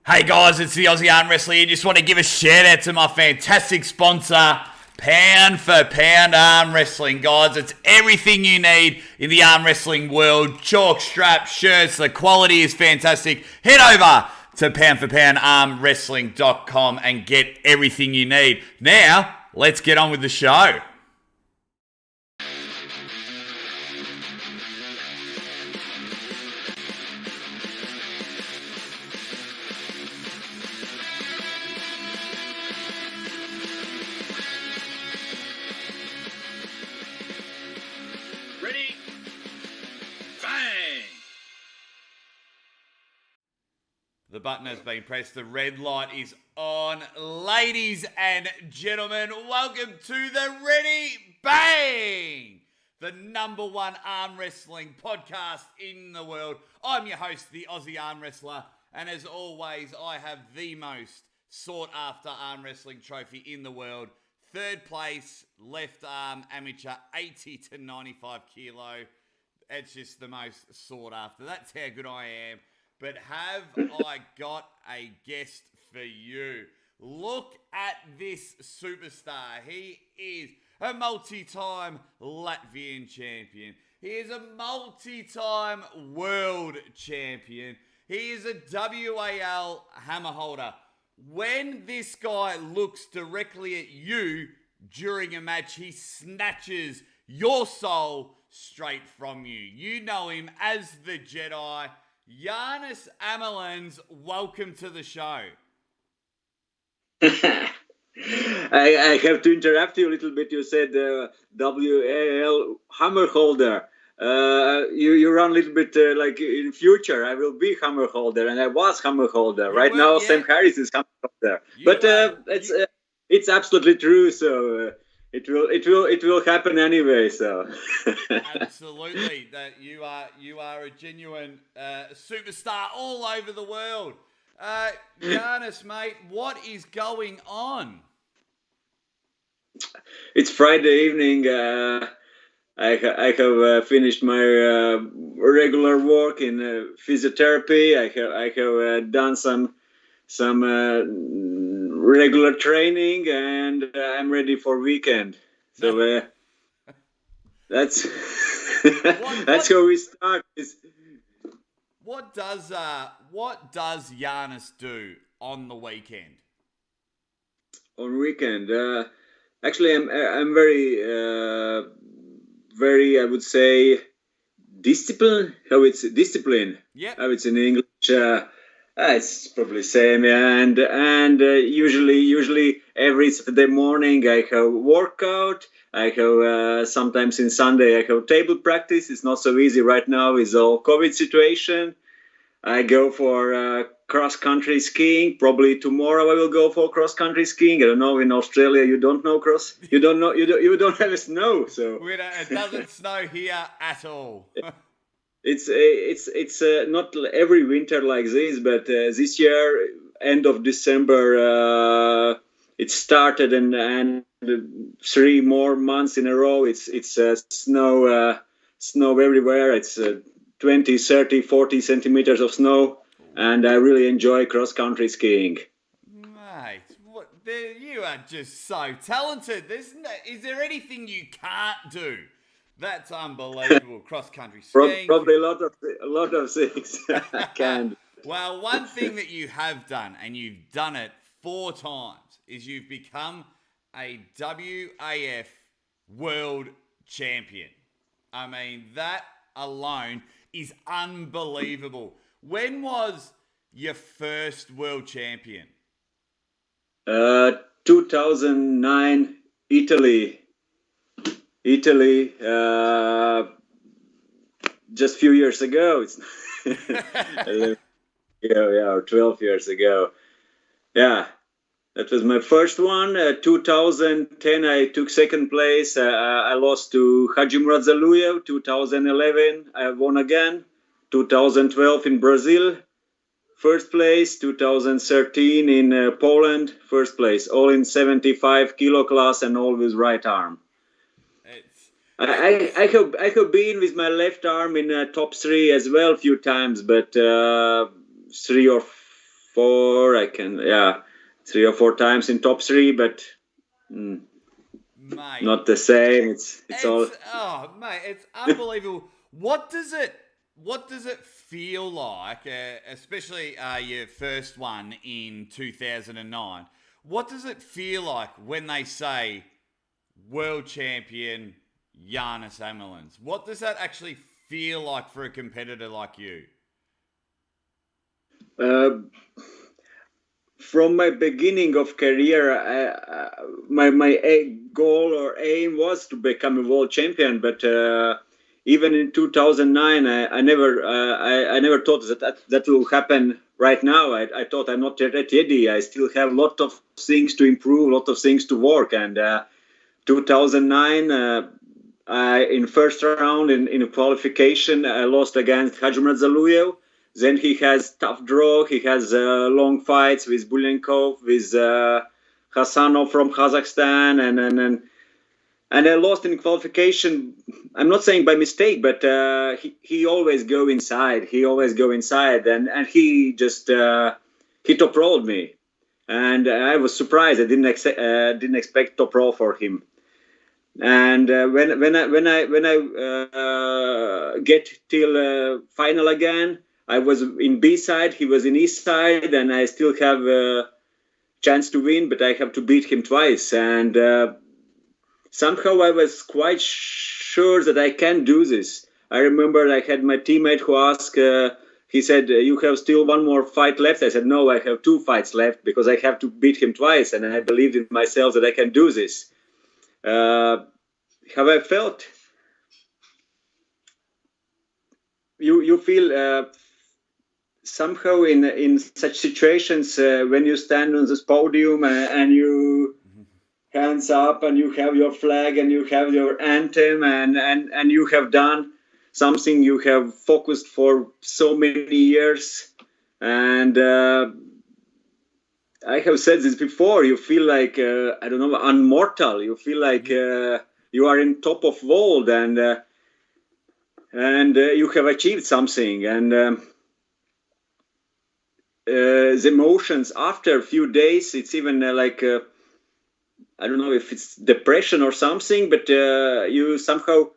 Hey guys, it's the Aussie ArmWrestler here. Just want to give a shout out to my fantastic sponsor, Pound for Pound Arm Wrestling. Guys, it's everything you need in the arm wrestling world. Chalk, straps, shirts, the quality is fantastic. Head over to poundforpoundarmwrestling.com and get everything you need. Now, let's get on with the show. The button has been pressed. The red light is on. Ladies and gentlemen, welcome to the Ready Bang, the number one arm wrestling podcast in the world. I'm your host, the Aussie Arm Wrestler, and as always, I have the most sought after arm wrestling trophy in the world. Third place, left arm amateur, 80 to 95 kilo. It's just the most sought after. That's how good I am. But have I got a guest for you? Look at this superstar. He is a multi-time Latvian champion. He is a multi-time world champion. He is a WAL hammer holder. When this guy looks directly at you during a match, he snatches your soul straight from you. You know him as the Jedi. Janis Amolins, welcome to the show. I have to interrupt you a little bit. You said WAL hammer holder. You run a little bit like in future. I will be hammer holder, and I was hammer holder. Right now, yeah. Sam Harris is hammer holder. It's absolutely true. So. It will happen anyway. So absolutely, that you are a genuine superstar all over the world. Janis, mate, what is going on? It's Friday evening. I have finished my regular work in physiotherapy. I have done some regular training, and I'm ready for weekend. So that's that's how we start. What does Janis do on the weekend? On weekend, actually, I'm very I would say discipline. How it's discipline? Yeah. How it's in English. It's probably same, yeah. And usually every Saturday morning I have workout. I have sometimes in Sunday I have table practice. It's not so easy right now with all COVID situation. I go for cross country skiing. Probably tomorrow I will go for cross country skiing. I don't know, in Australia you don't know cross. You don't know. You don't have snow, so it doesn't snow here at all. It's not every winter like this, but this year, end of December, it started, and 3 more months in a row. It's snow everywhere. It's 20, 30, 40 centimeters of snow, and I really enjoy cross country skiing. Mate, you are just so talented. Is there anything you can't do? That's unbelievable. Cross-country skiing. Probably a lot of things I can. Well, one thing that you have done, and you've done it 4 times, is you've become a WAF world champion. I mean, that alone is unbelievable. When was your first world champion? 2009, Italy, just a few years ago. It's 12 years ago. Yeah, that was my first one. 2010, I took second place. I lost to Haji Murad Zaluyev. 2011, I won again. 2012 in Brazil, first place. 2013 in Poland, first place. All in 75 kilo class and all with right arm. I have been with my left arm in top 3 as well a few times, but 3 or 4. I can 3 or 4 times in top 3, but Mate, not the same. It's all. Oh, mate, it's unbelievable. What does it feel like, especially your first one in 2009? What does it feel like when they say world champion Janis Amolins? What does that actually feel like for a competitor like you? From my beginning of career, my goal or aim was to become a world champion. But even in 2009, I never thought that will happen right now. I thought I'm not ready. I still have a lot of things to improve, a lot of things to work. And 2009, in first round in a qualification, I lost against Hadjimurat Zaluyev. Then he has tough draw. He has long fights with Bulenkov, with Hasanov from Kazakhstan, and I lost in qualification. I'm not saying by mistake, but he always go inside. And he just he top rolled me, and I was surprised. I didn't expect top roll for him. And when I get till final again, I was in B side, he was in E side, and I still have a chance to win, but I have to beat him twice. And somehow I was quite sure that I can do this. I remember I had my teammate who asked, he said, "You have still one more fight left?" I said, "No, I have 2 fights left because I have to beat him twice." And I believed in myself that I can do this. How I felt? You feel somehow in such situations when you stand on this podium and you hands up and you have your flag and you have your anthem and you have done something you have focused for so many years. And I have said this before, you feel like I don't know, immortal. You feel like you are in top of world and you have achieved something. And the emotions after a few days, it's even like I don't know if it's depression or something, but you somehow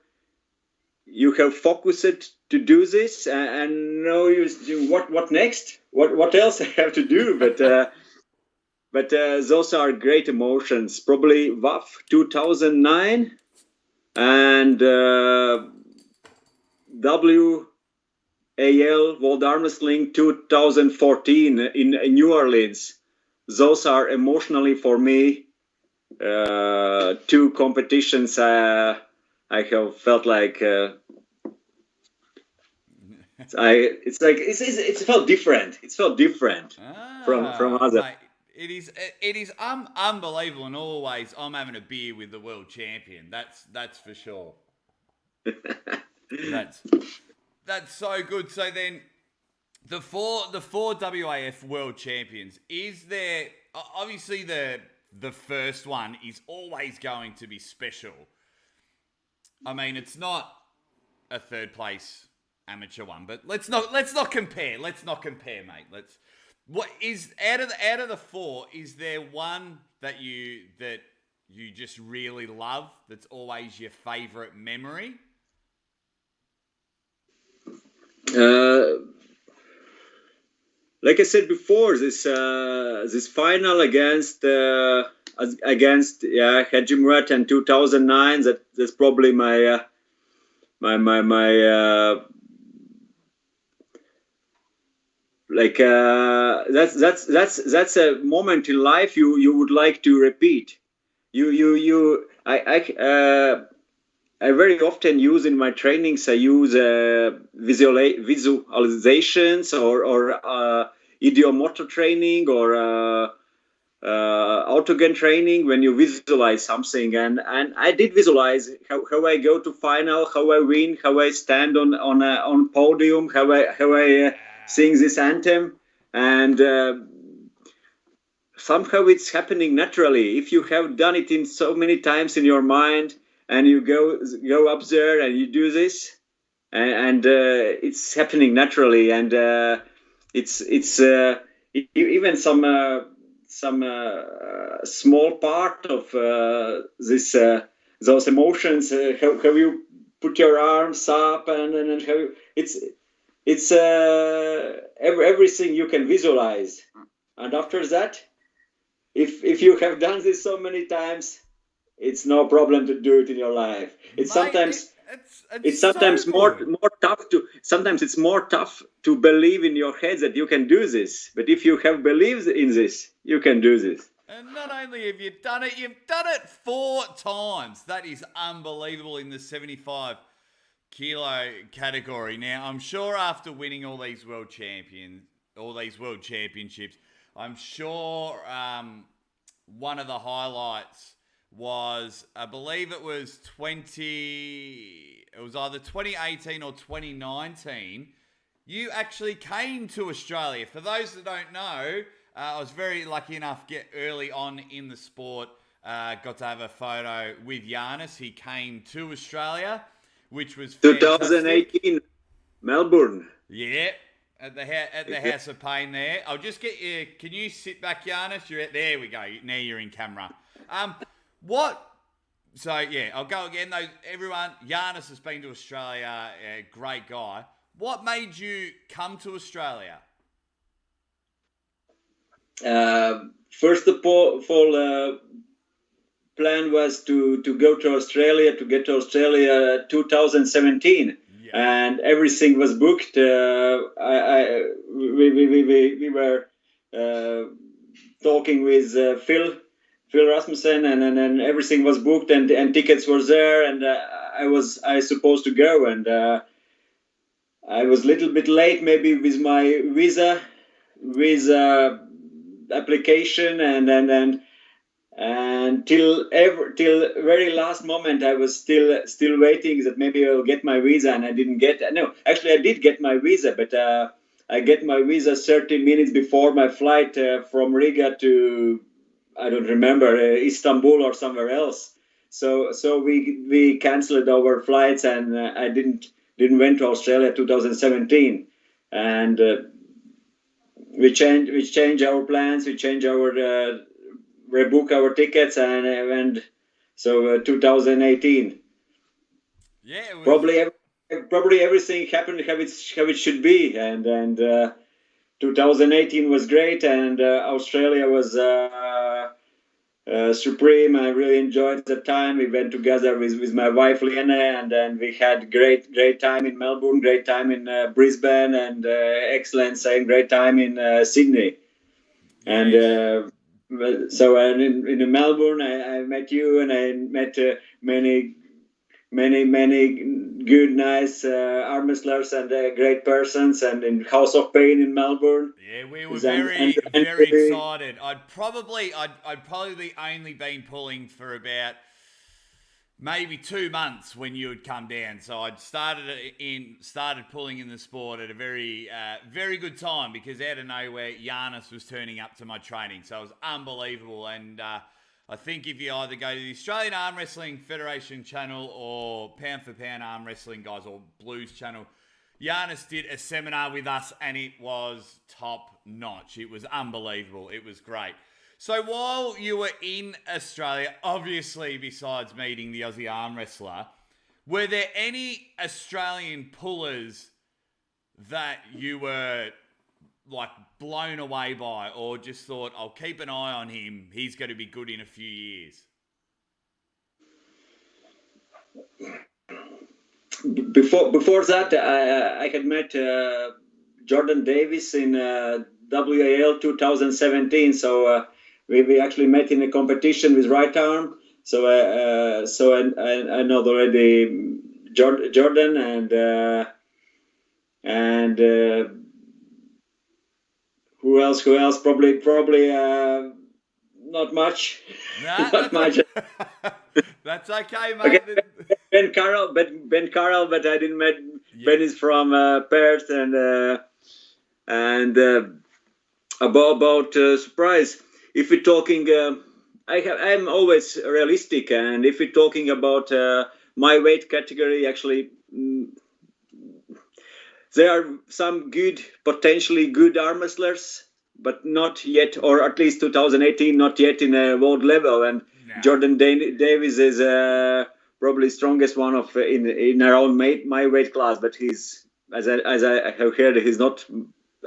you have focused to do this and now you what next? What else I have to do? But those are great emotions. Probably WAF 2009 and WAL World ArmWrestling 2014 in New Orleans. Those are emotionally for me 2 competitions I have felt like it's felt different. It's felt different from other. Mate, it is unbelievable, and always I'm having a beer with the world champion. That's for sure. That's so good. So then, the four WAF world champions. Is there obviously the first one is always going to be special. I mean, it's not a third place amateur one, but let's not compare. Let's not compare, mate. What is out of the 4? Is there one that you just really love? That's always your favorite memory? Like I said before, this final against Hadjimurat in 2009. That's probably my that's a moment in life you would like to repeat. I very often use in my trainings. I use visualizations or idiomotor training or autogen training when you visualize something. And I did visualize how I go to final, how I win, how I stand on podium, how I sing this anthem, and somehow it's happening naturally. If you have done it in so many times in your mind, and you go up there and you do this, and it's happening naturally, and it's even some small part of this those emotions. How you put your arms up and how it's everything you can visualize. And after that, if you have done this so many times, it's no problem to do it in your life. It's Mate, sometimes it's sometimes so more good. tough to sometimes it's more tough to believe in your head that you can do this. But if you have believed in this, you can do this. And not only have you done it, you've done it 4 times. That is unbelievable in the 75 kilo category. Now, I'm sure after winning all these world championships, I'm sure one of the highlights was, I believe it was either 2018 or 2019. You actually came to Australia. For those that don't know, I was very lucky enough to get early on in the sport. Got to have a photo with Janis. He came to Australia, which was fantastic. 2018 Melbourne. Yeah, at the House of Pain there. I'll just get you. Can you sit back, Janis? There we go. Now you're in camera. What? So yeah, I'll go again. Though everyone, Janis has been to Australia. Great guy. What made you come to Australia? First of all, plan was to go to Australia, to get to Australia 2017, yeah. And everything was booked. We were talking with Phil Rasmussen, and everything was booked, and tickets were there, and I was supposed to go, and I was a little bit late maybe with my visa application, and till very last moment I was still waiting that maybe I'll get my visa, and I didn't get. No, actually I did get my visa, but I get my visa 30 minutes before my flight from Riga to, I don't remember, Istanbul or somewhere else. So we canceled our flights, and I didn't went to Australia 2017, and we changed our plans. We changed our rebook our tickets, and so 2018. Yeah, it was... probably everything happened how it should be, and 2018 was great, and Australia was supreme. I really enjoyed the time. We went together with my wife Lena, and then we had great time in Melbourne, great time in Brisbane, and excellent same great time in Sydney. Yes. And so in Melbourne, I met you, and I met many good, nice arm wrestlers and great persons, and in House of Pain in Melbourne. Yeah, we were very excited. I'd probably only been pulling for about maybe 2 months when you had come down. So I'd started pulling in the sport at a very good time, because out of nowhere, Janis was turning up to my training. So it was unbelievable. And I think if you either go to the Australian Arm Wrestling Federation channel or Pound for Pound Arm Wrestling guys or Blues channel, Janis did a seminar with us, and it was top notch. It was unbelievable. It was great. So while you were in Australia, obviously besides meeting the Aussie arm wrestler, were there any Australian pullers that you were like blown away by, or just thought, I'll keep an eye on him, he's going to be good in a few years? Before that, I had met Jordan Davis in WAL 2017. So we actually met in a competition with right arm. So I know already Jordan and who else? Probably not much. Nah, not much. That's okay, mate. Okay. Ben Carroll, but I didn't met. Yeah. Ben is from Perth, and about surprise. If we're talking, I'm always realistic, and if we're talking about my weight category, actually, there are some potentially good arm wrestlers, but not yet, or at least 2018, not yet in a world level. And Jordan Davis is probably strongest one of in around my weight class, but he's as I have heard, he's not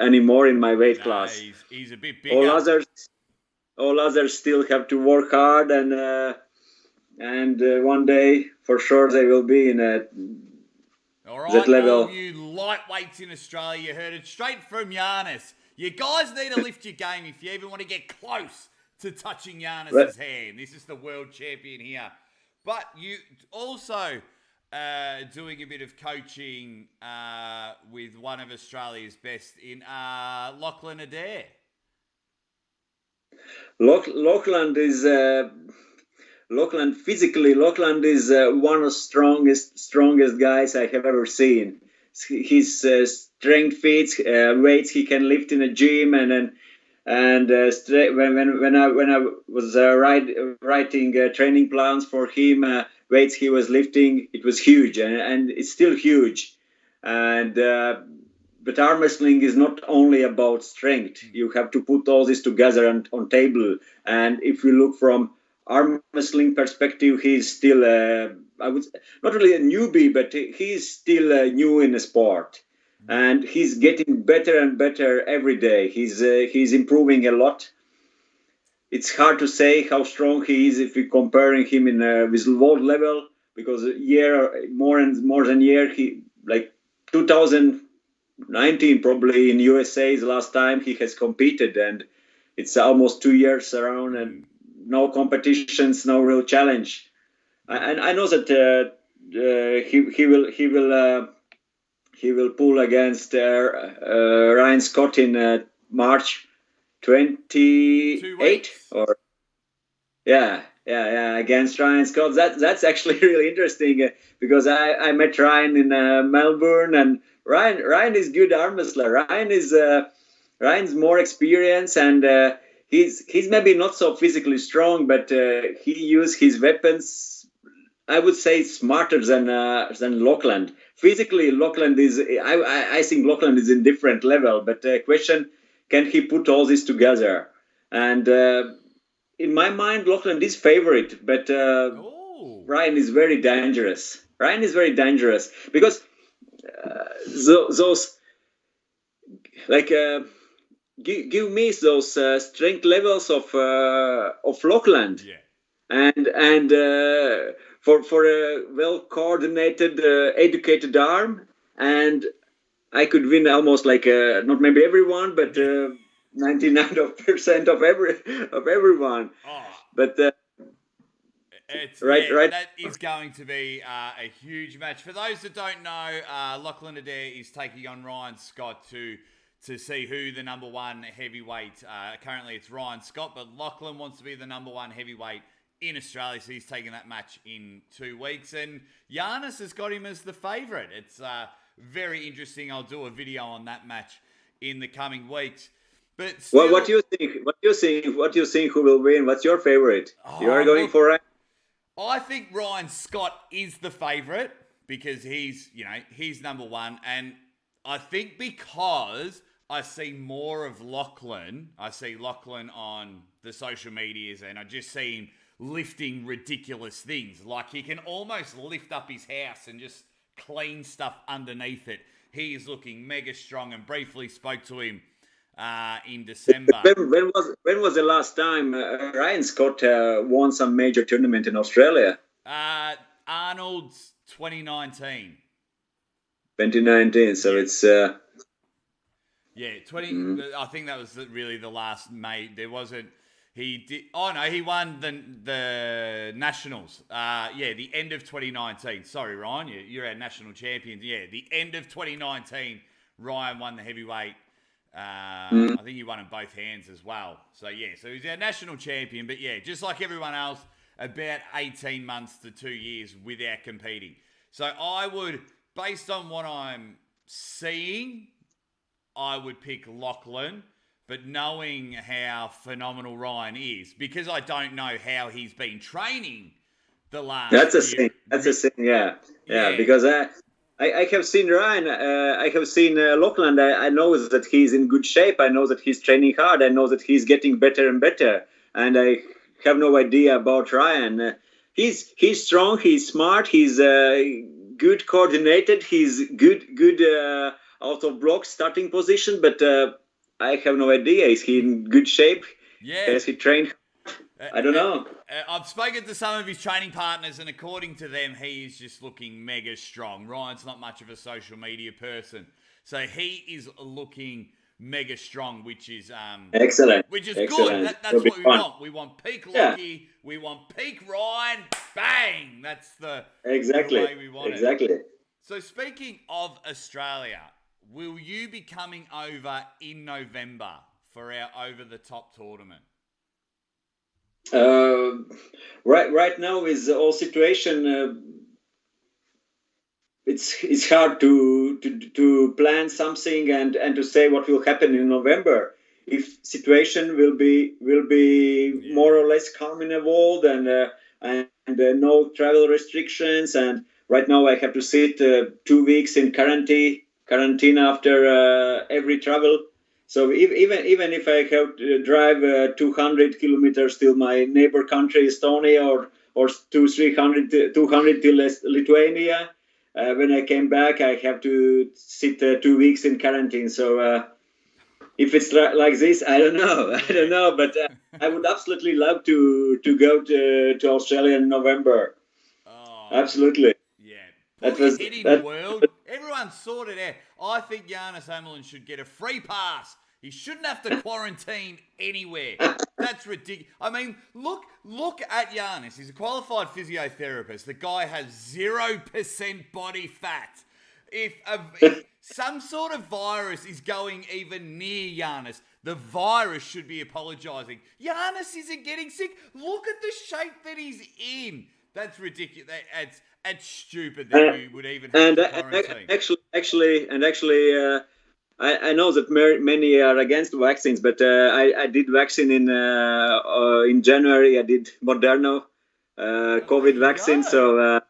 anymore in my weight class. He's a bit bigger. All others still have to work hard, and one day for sure they will be in that level. All you lightweights in Australia, you heard it straight from Janis. You guys need to lift your game if you even want to get close to touching Janis's hand. This is the world champion here. But you also doing a bit of coaching with one of Australia's best in Lachlan Adair. Lachlan is physically one of the strongest guys I have ever seen. His strength feats, weights he can lift in a gym, and when I was writing training plans for him, weights he was lifting, it was huge, and it's still huge. And but arm wrestling is not only about strength. You have to put all this together on table. And if you look from arm wrestling perspective, he's still I would not really a newbie, but he's still new in the sport, and he's getting better and better every day. He's improving a lot. It's hard to say how strong he is if we're comparing him in with world level, because more than year, he like 2019 probably in USA is the last time he has competed, and it's almost 2 years around, and no competitions, no real challenge. And I know that he will pull against Ryan Scott in March 28 or against Ryan Scott. That's actually really interesting because I met Ryan in Melbourne, and Ryan is good arm wrestler. Ryan's more experienced, and he's maybe not so physically strong, but he uses his weapons, I would say, smarter than Lachlan. Physically, Lachlan is. I think Lachlan is in different level. But question: can he put all this together? And in my mind, Lachlan is favorite, but Ryan is very dangerous. Because those like. Give me those strength levels of Lachlan, and for a well coordinated, educated arm, and I could win almost like not maybe everyone, but 99% of everyone. But right. That is going to be a huge match. For those that don't know, Lachlan Adair is taking on Ryan Scott to see who the number one heavyweight. Currently it's Ryan Scott, but Lachlan wants to be the number one heavyweight in Australia, so he's taking that match in 2 weeks. And Janis has got him as the favourite. It's very interesting. I'll do a video on that match in the coming weeks. But still, what do you think? What do you think? Who will win? What's your favourite? You are going for Ryan? I think Ryan Scott is the favourite because he's number one, and I think because I see more of Lachlan. I see Lachlan on the social medias, and I just see him lifting ridiculous things. Like he can almost lift up his house and just clean stuff underneath it. He is looking mega strong, and briefly spoke to him in December. When was the last time Ryan Scott won some major tournament in Australia? Arnold's 2019. 2019, so it's... Yeah, 20. I think that was really the last May. There wasn't. He did. Oh no, he won the Nationals. The end of 2019. Sorry, Ryan, you're our national champion. Yeah, the end of 2019. Ryan won the heavyweight. I think he won in both hands as well. So he's our national champion. But yeah, just like everyone else, about 18 months to 2 years without competing. So I would, based on what I'm seeing, I would pick Lachlan, but knowing how phenomenal Ryan is, because I don't know how he's been training the last That's a thing. Yeah. Because I have seen Ryan. I have seen Lachlan. I know that he's in good shape. I know that he's training hard. I know that he's getting better and better. And I have no idea about Ryan. He's strong. He's smart. He's good coordinated. He's good out of block starting position. But I have no idea. Is he in good shape? Yeah. Has he trained? I don't know. I've spoken to some of his training partners, and according to them, he is just looking mega strong. Ryan's not much of a social media person, so he is looking mega strong, which is excellent. Which is excellent. good. That's what we want. We want peak Lockie. We want peak Ryan. Bang! That's the way we want it. So speaking of Australia, will you be coming over in November for our Over the Top tournament? Right now is the whole situation. It's hard to plan something and to say what will happen in November. If situation will be more or less calm in the world and no travel restrictions, and right now I have to sit 2 weeks in quarantine after every travel. So even if I have to drive 200 kilometers to my neighbor country Estonia or 200 to Lithuania, when I came back I have to sit 2 weeks in quarantine. So if it's like this, I don't know. But I would absolutely love to go to Australia in November. Oh, absolutely. Yeah. Pull your head in, world. Everyone's sorted out. I think Janis Amolins should get a free pass. He shouldn't have to quarantine anywhere. That's ridiculous. I mean, look at Janis. He's a qualified physiotherapist. The guy has 0% body fat. If some sort of virus is going even near Janis, the virus should be apologising. Janis isn't getting sick. Look at the shape that he's in. That's ridiculous. It's stupid that you would even have to quarantine. Actually, I know that many are against vaccines, but I did vaccine in January. I did Moderna COVID vaccine, so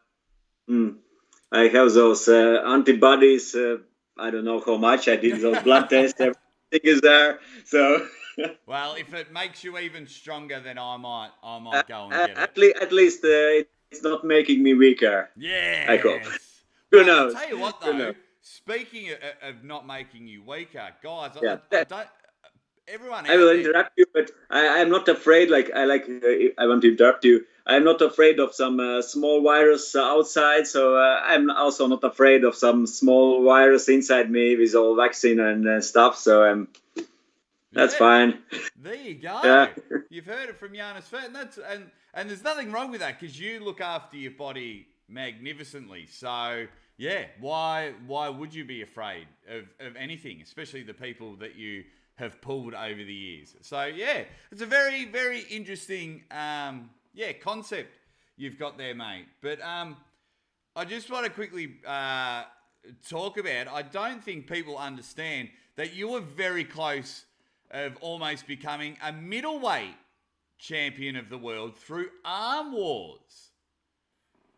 I have those antibodies. I don't know how much. I did those blood tests. Everything is there. So. Well, if it makes you even stronger, then I might go and get it. At least it's not making me weaker. Yeah. I hope. Who knows? I'll tell you what, though. Speaking of not making you weaker, guys, I don't. Everyone. I will interrupt you, but I'm not afraid. I want to interrupt you. I'm not afraid of some small virus outside, so I'm also not afraid of some small virus inside me with all vaccine and stuff. So that's fine. There you go. Yeah. You've heard it from Janis, and there's nothing wrong with that because you look after your body magnificently. So. Yeah, why would you be afraid of anything, especially the people that you have pulled over the years? So, yeah, it's a very, very interesting, concept you've got there, mate. But I just want to quickly talk about, I don't think people understand that you were very close of almost becoming a middleweight champion of the world through ArmWars.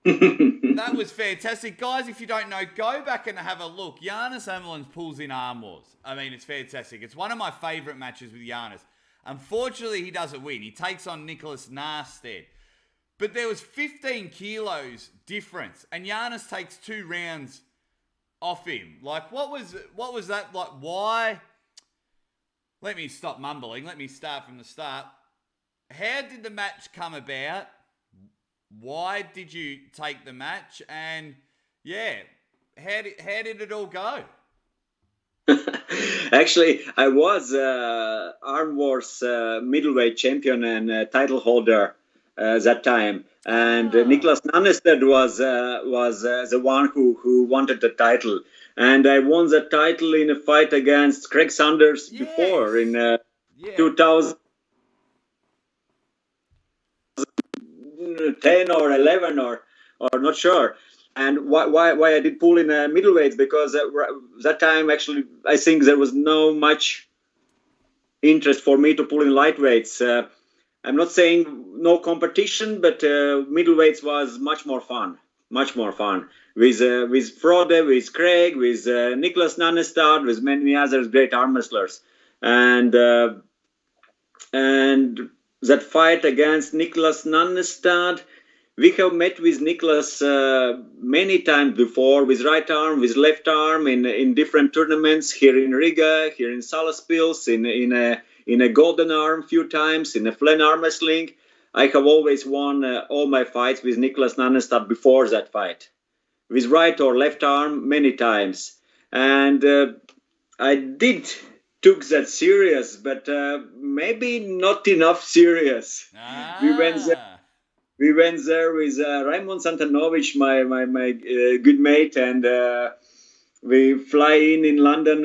That was fantastic. Guys, if you don't know, go back and have a look. Janis Amolins pulls in ArmWars. I mean, it's fantastic. It's one of my favourite matches with Janis. Unfortunately, he doesn't win. He takes on Nicholas Narstead. But there was 15 kilos difference, and Janis takes 2 rounds off him. Like, what was that like? Why? Let me stop mumbling. Let me start from the start. How did the match come about? Why did you take the match? And how did it all go? Actually, I was ArmWars middleweight champion and title holder that time, and Nicholas Narstead was the one who wanted the title, and I won the title in a fight against Craig Sanders before in 2000. 10 or 11 or not sure. And why I did pull in middleweights, because that time actually I think there was no much interest for me to pull in lightweights. I'm not saying no competition, but middleweights was much more fun. much more fun. With Frode, with Craig, with Nicholas Nannestad, with many other great arm wrestlers. And that fight against Nicholas Nannestad, we have met with Nicholas many times before, with right arm, with left arm, in different tournaments here in Riga, here in Salaspils, in a golden arm few times, in a Flen arm wrestling. I have always won all my fights with Nicholas Nannestad before that fight, with right or left arm many times. And I did took that serious, but maybe not enough serious. We went there with Raymond Santanovich, my good mate, and we fly in London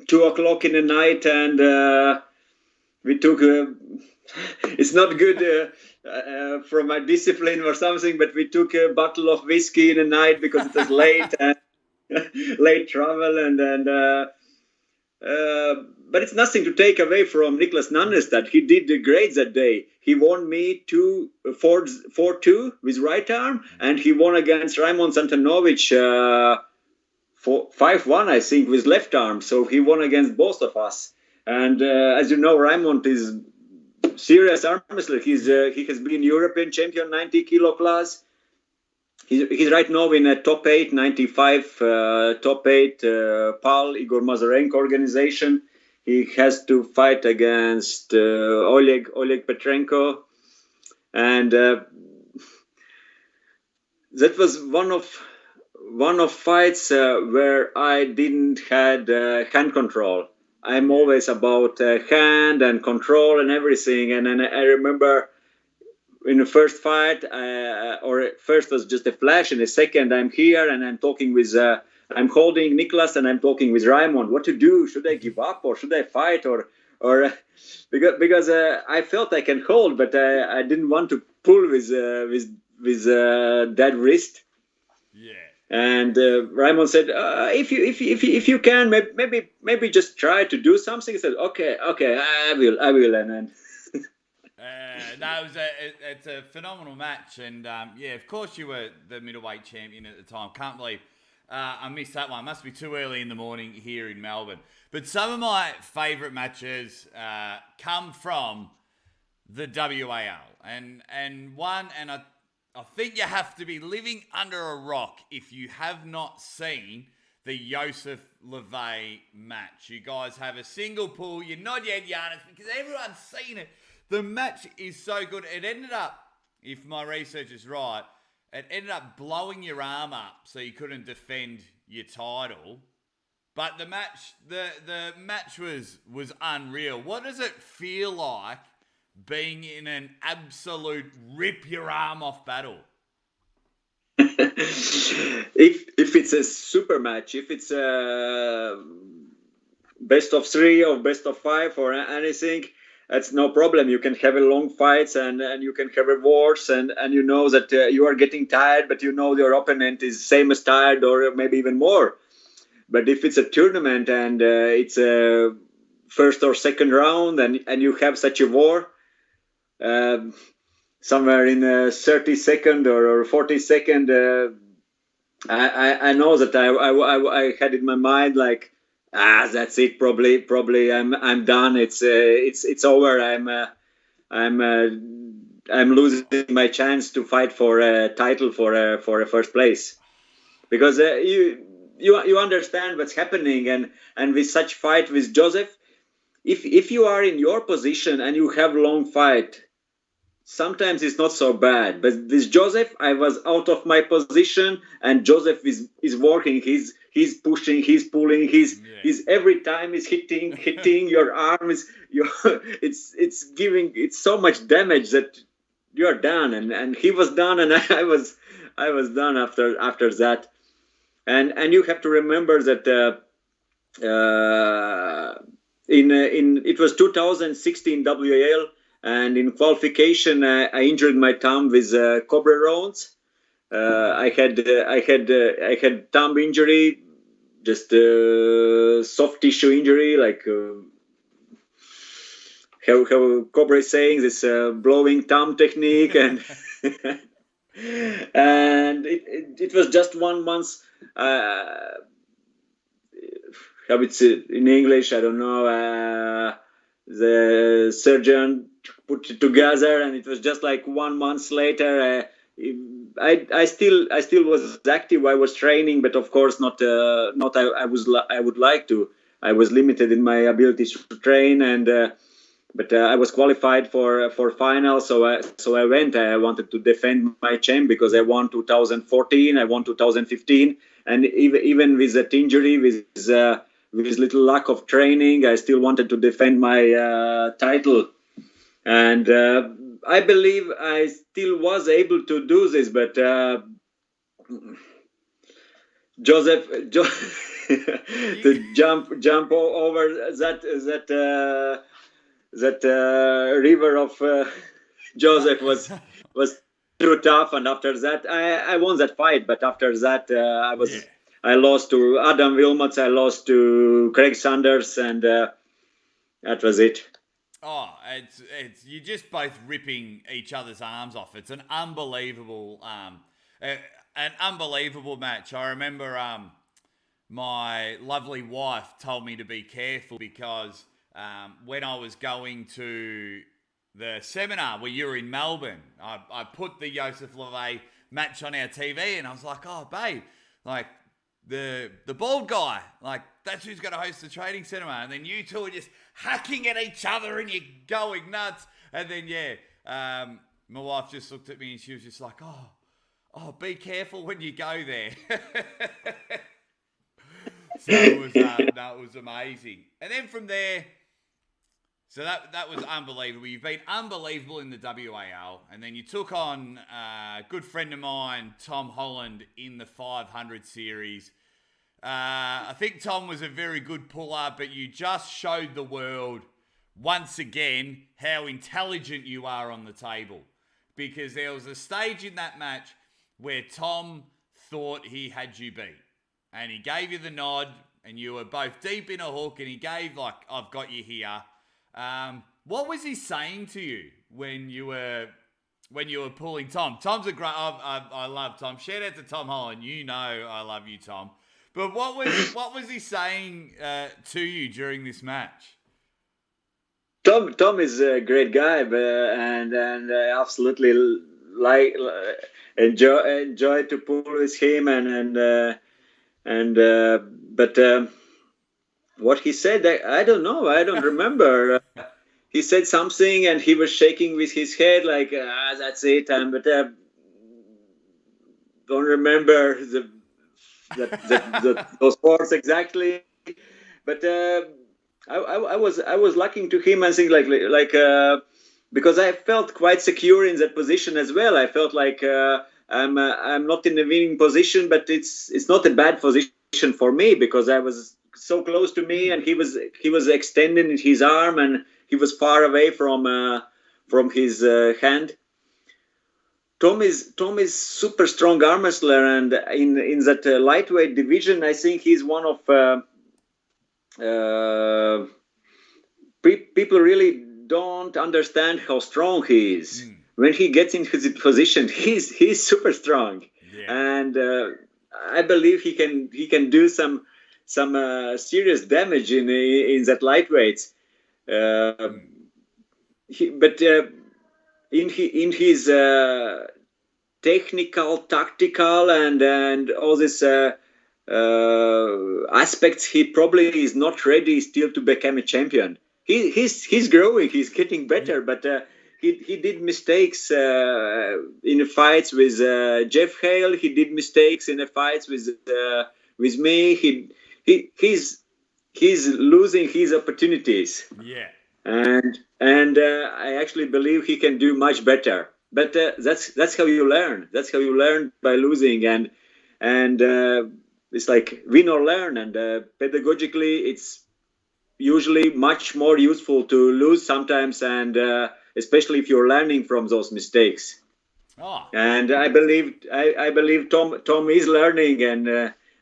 2:00 in the night, and we took. It's not good from a discipline or something, but we took a bottle of whiskey in the night because it was late and late travel, and but it's nothing to take away from Nicholas Nannestad. He did great that day. He won me 4-2 with right arm, and he won against Raymond Santanovich 5-1, I think, with left arm. So he won against both of us. And as you know, Raymond is serious arm wrestler. He has been European champion 90 kilo class. He's right now in a top 8, 95 top 8 PAL Igor Mazarenko organization. He has to fight against Oleg Petrenko, and that was one of fights where I didn't had hand control. I'm always about hand and control and everything, and then I remember. In the first fight, or first was just a flash. In the second, I'm here and I'm talking with, I'm holding Nicholas and I'm talking with Raymond. What to do? Should I give up or should I fight or because I felt I can hold, but I didn't want to pull with that wrist. Yeah. And Raymond said, if you can, maybe just try to do something. I said, okay, I will, and then. No, it's a phenomenal match, and of course you were the middleweight champion at the time. Can't believe I missed that one. Must be too early in the morning here in Melbourne. But some of my favourite matches come from the WAL, and I think you have to be living under a rock if you have not seen the Joseph Levay match. You guys have a single pull. You're not yet Janis because everyone's seen it. The match is so good. It ended up, if my research is right, it ended up blowing your arm up so you couldn't defend your title. But the match was unreal. What does it feel like being in an absolute rip your arm off battle? If it's a super match, if it's a best of 3 or best of 5 or anything, that's no problem. You can have a long fights and you can have awards and you know that you are getting tired, but you know your opponent is same as tired or maybe even more. But if it's a tournament and it's a first or second round and you have such a war, somewhere in 30-second or 40-second, I know that I had in my mind like, that's it. Probably I'm done. It's over. I'm losing my chance to fight for a title for a first place, because you understand what's happening, and with such fight with Joseph, if you are in your position and you have long fight, sometimes it's not so bad. But with Joseph, I was out of my position, and Joseph is working. He's pushing, he's pulling, he's every time he's hitting your arm. It's giving so much damage that you're done. And he was done, and I was done after that. And you have to remember that in it was 2016 WAL. And in qualification, I injured my thumb with Cobra rounds. I had thumb injury, just soft tissue injury, like how Cobra is saying, this blowing thumb technique, and And it was just 1 month. How it's in English, I don't know. The surgeon put it together, and it was just like 1 month later. I still was active. I was training, but of course not. I would like to. I was limited in my ability to train, and but I was qualified for final. So I went. I wanted to defend my champ because I won 2014. I won 2015, and even with that injury, with little lack of training, I still wanted to defend my title. And I believe I still was able to do this, but Joseph to jump over that river of Joseph was too tough. And after that, I won that fight. But after that, I lost to Adam Wilmots, I lost to Craig Sanders, and that was it. Oh, it's you're just both ripping each other's arms off. It's an unbelievable match. I remember my lovely wife told me to be careful because when I was going to the seminar where you were in Melbourne, I put the Joseph Levay match on our TV, and I was like, oh, babe, like the bald guy, like that's who's going to host the training seminar. And then you two are just hacking at each other and you're going nuts. And then, my wife just looked at me and she was just like, oh, be careful when you go there. So it was amazing. And then from there, so that was unbelievable. You've been unbelievable in the WAL. And then you took on a good friend of mine, Tom Holland, in the 500 series. I think Tom was a very good puller, but you just showed the world once again how intelligent you are on the table. Because there was a stage in that match where Tom thought he had you beat. And he gave you the nod, and you were both deep in a hook, and he gave like, I've got you here. What was he saying to you when you were pulling Tom? Tom's a great, I love Tom. Shout out to Tom Holland. You know I love you, Tom. But what was he saying to you during this match? Tom is a great guy, and I absolutely enjoy to pull with him, but what he said, I don't know. I don't remember. He said something, and he was shaking with his head like, "That's it." But don't remember those words exactly. But I was looking to him and saying like because I felt quite secure in that position as well. I felt like I'm not in a winning position, but it's not a bad position for me because I was so close to me, and he was extending his arm, and he was far away from his hand. Tom is super strong arm wrestler, and in that lightweight division, I think he's one of people really don't understand how strong he is. When he gets in his position, he's super strong, and I believe he can do some serious damage in that lightweight. But in his technical, tactical, and all these aspects, he probably is not ready still to become a champion. He's growing, he's getting better, but he did mistakes in the fights with Jeff Hale. He did mistakes in the fights with me. He's losing his opportunities. Yeah. And I actually believe he can do much better. But that's how you learn. That's how you learn, by losing, and it's like win or learn. And pedagogically, it's usually much more useful to lose sometimes, and especially if you're learning from those mistakes. Oh. And I believe Tom is learning,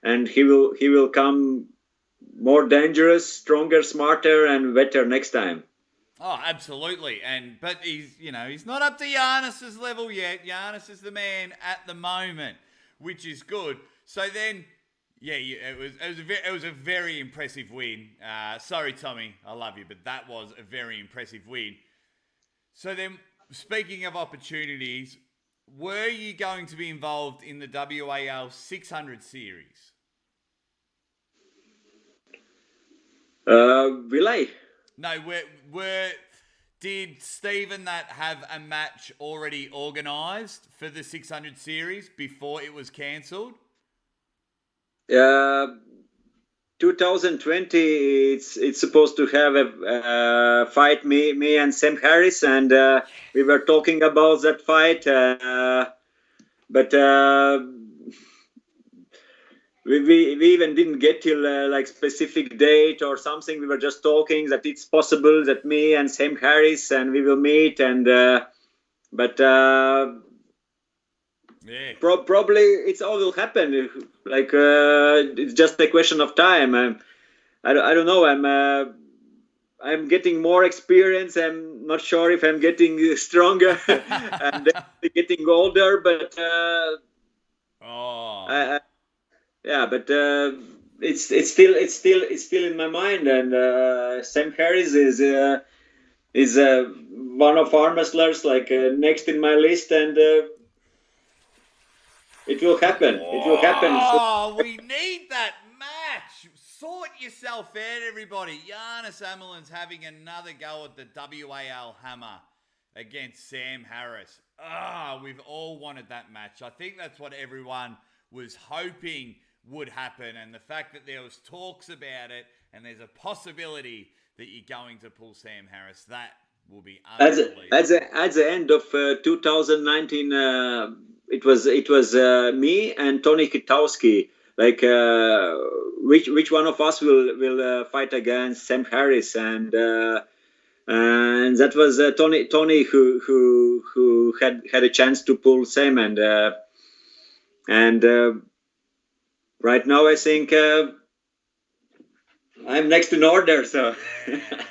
and he will come more dangerous, stronger, smarter, and better next time. Oh, absolutely. But he's not up to Janis's level yet. Janis is the man at the moment, which is good. So then, yeah, it was a very impressive win. Sorry, Tommy, I love you, but that was a very impressive win. So then, speaking of opportunities, were you going to be involved in the WAL 600 series? Will I? No, did Stephen that have a match already organised for the 600 series before it was cancelled? 2020, it's supposed to have a fight, me and Sam Harris, and we were talking about that fight, but we even didn't get till like specific date or something. We were just talking that it's possible that me and Sam Harris and we will meet, and but yeah, probably it's all will happen. Like it's just a question of time. I don't know. I'm getting more experience. I'm not sure if I'm getting stronger and getting older, but yeah, but it's still in my mind. And Sam Harris is one of ArmWrestlers, like next in my list, and it will happen. It will happen. Oh, we need that match. Sort yourself out, everybody. Janis Amolins having another go at the WAL hammer against Sam Harris. We've all wanted that match. I think that's what everyone was hoping would happen, and the fact that there was talks about it and there's a possibility that you're going to pull Sam Harris, that will be unbelievable. At the end of 2019, it was me and Tony Kitowski. Like which one of us will fight against Sam Harris, and that was Tony who had a chance to pull Sam, and right now I think I'm next in order. So yeah.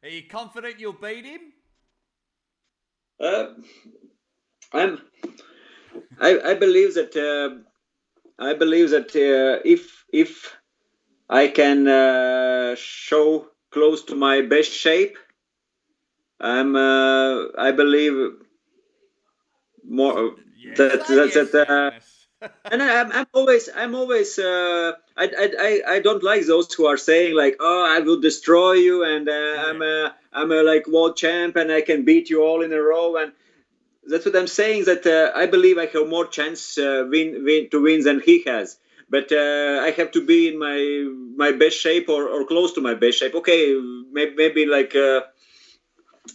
Are you confident you'll beat him? I believe that if I can show close to my best shape, I believe more and I'm always I don't like those who are saying like, oh, I will destroy you, and I'm a like world champ and I can beat you all in a row, and that's what I'm saying, that I believe I have more chance to win than he has, but I have to be in my best shape or close to my best shape. Okay, maybe like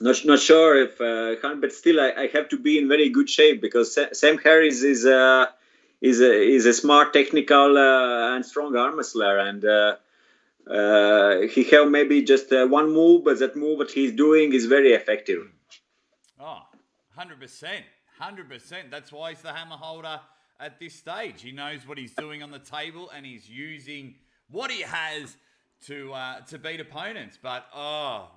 not sure if but still I have to be in very good shape, because Sam Harris is a smart, technical, and strong arm wrestler, and he have maybe just one move, but that move that he's doing is very effective. Oh, 100%. 100%. That's why he's the hammer holder at this stage. He knows what he's doing on the table, and he's using what he has to beat opponents. But,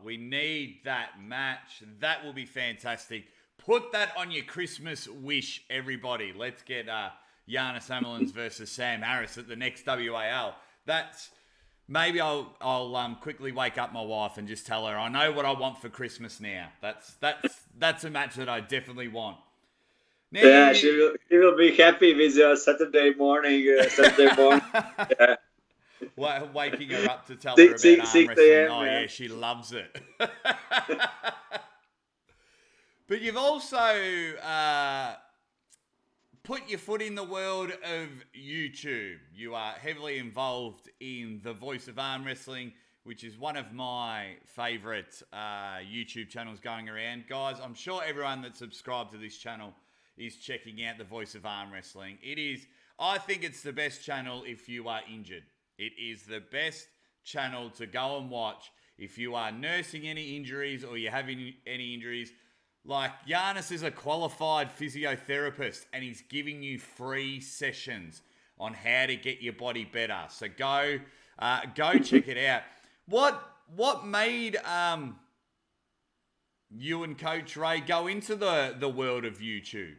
we need that match. That will be fantastic. Put that on your Christmas wish, everybody. Let's get Janis Amolins versus Sam Harris at the next WAL. That's... Maybe I'll quickly wake up my wife and just tell her I know what I want for Christmas now. That's a match that I definitely want. Now, yeah, she will be happy with your Saturday morning. Yeah. Waking her up to tell her about arm wrestling. Oh yeah, she loves it. But you've also put your foot in the world of YouTube. You are heavily involved in the Voice of ArmWrestling, which is one of my favourite YouTube channels going around. Guys, I'm sure everyone that's subscribed to this channel is checking out the Voice of ArmWrestling. I think it's the best channel if you are injured. It is the best channel to go and watch if you are nursing any injuries or you're having any injuries. Like, Janis is a qualified physiotherapist, and he's giving you free sessions on how to get your body better. So go check it out. What made you and Coach Ray go into the world of YouTube?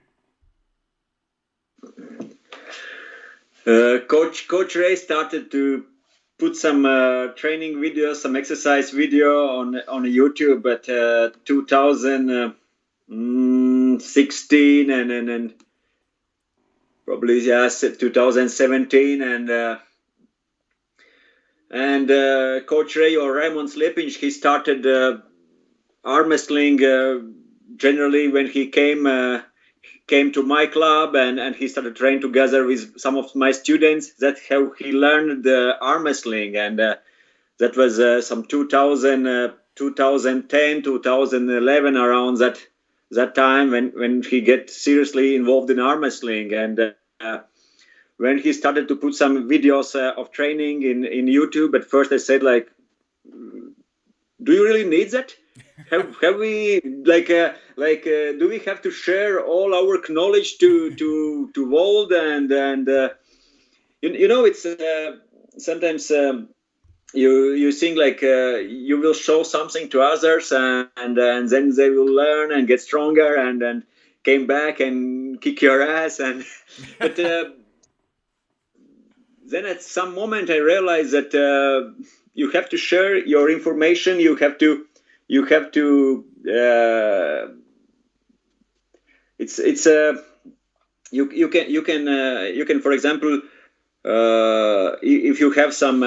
Coach Ray started to put some training videos, some exercise video on YouTube at 2016 and probably 2017 and Coach Ray or Raymond Slepinch, he started arm wrestling generally when he came to my club and he started training together with some of my students. That's how he learned the arm wrestling, and that was some 2010, 2011 around that time when he get seriously involved in arm wrestling. And when he started to put some videos of training in YouTube, at first I said, like, do you really need that? Have we do we have to share all our knowledge to world and it's sometimes you think like you will show something to others and then they will learn and get stronger and came back and kick your ass but then at some moment I realized that you have to share your information. You have to it's you can for example if you have some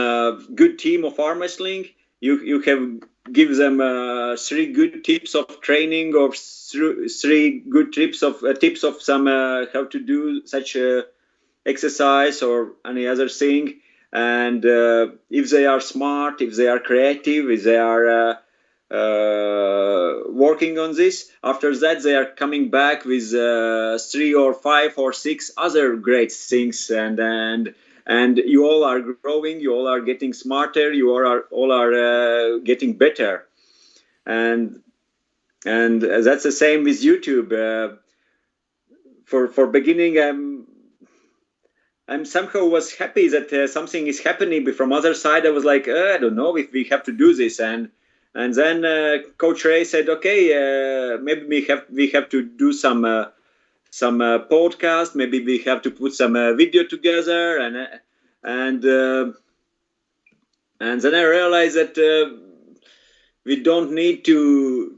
good team of arm wrestling, you have give them 3 good tips of training or 3 good tips of some how to do such exercise or any other thing. And if they are smart, if they are creative, if they are working on this, after that they are coming back with 3 or 5 or 6 other great things, and you all are growing, you all are getting smarter, you all are getting better, and that's the same with YouTube. For beginning, I'm somehow was happy that something is happening, but from other side I was like, I don't know if we have to do this, and then Coach Ray said, okay, maybe we have to do some podcast, maybe we have to put some video together, and then I realized that we don't need to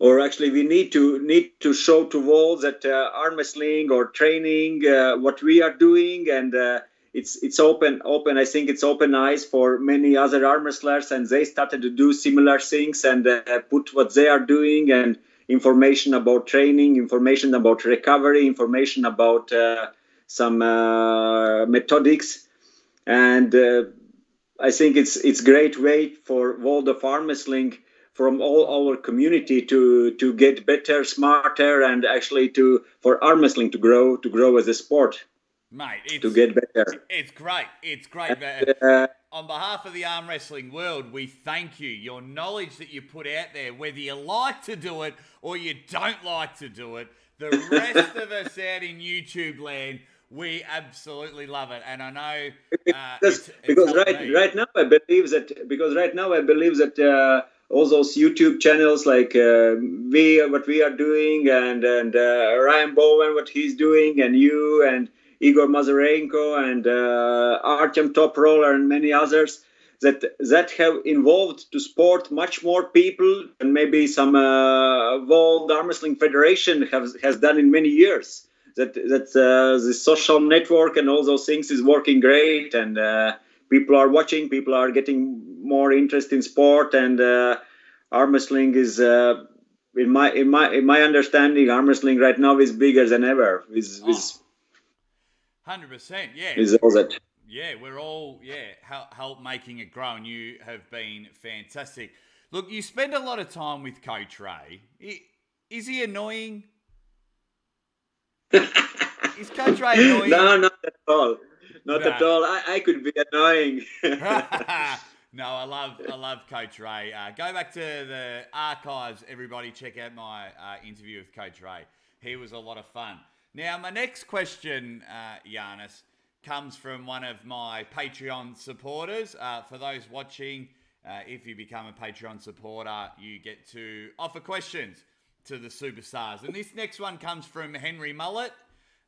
or actually we need to show to world that arm wrestling or training what we are doing, and it's open. I think it's open eyes for many other arm wrestlers, and they started to do similar things and put what they are doing and information about training, information about recovery, information about some methodics, and I think it's great way for world of arm wrestling from all our community to get better, smarter, and actually for arm wrestling to grow as a sport. Mate, to get better. It's great. On behalf of the arm wrestling world, we thank you. Your knowledge that you put out there, whether you like to do it or you don't like to do it, the rest of us out in YouTube land, we absolutely love it. And I know because right now I believe that all those YouTube channels like what we are doing and Ryan Bowen what he's doing, and you and Igor Mazurenko and Artem Toproller and many others that have involved to sport much more people than maybe some World Arm Wrestling Federation has done in many years. That the social network and all those things is working great, and people are watching, people are getting more interest in sport, and arm wrestling is in my understanding, arm wrestling right now is bigger than ever. 100%, yeah. Is all that. Yeah, we're all help making it grow, and you have been fantastic. Look, you spend a lot of time with Coach Ray. Is he annoying? Is Coach Ray annoying? No, not at all. Not at all. I could be annoying. No, I love Coach Ray. Go back to the archives, everybody. Check out my interview with Coach Ray. He was a lot of fun. Now, my next question, Janis, comes from one of my Patreon supporters. For those watching, if you become a Patreon supporter, you get to offer questions to the superstars. And this next one comes from Henry Mullet,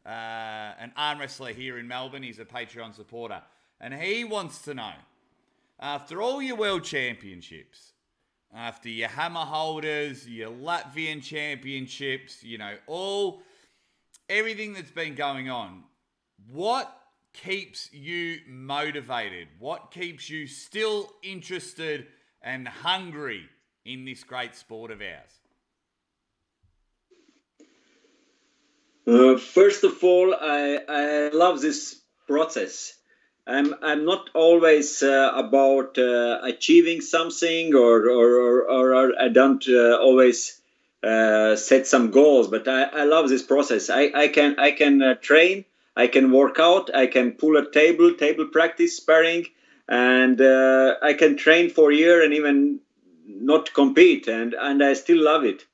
an arm wrestler here in Melbourne. He's a Patreon supporter. And he wants to know, after all your world championships, after your hammer holders, your Latvian championships, everything that's been going on, what keeps you motivated? What keeps you still interested and hungry in this great sport of ours? First of all, I love this process. I'm not always about achieving something, or I don't always set some goals. But I love this process. I can train, I can work out, I can pull a table practice, sparring, and I can train for a year and even not compete, and I still love it.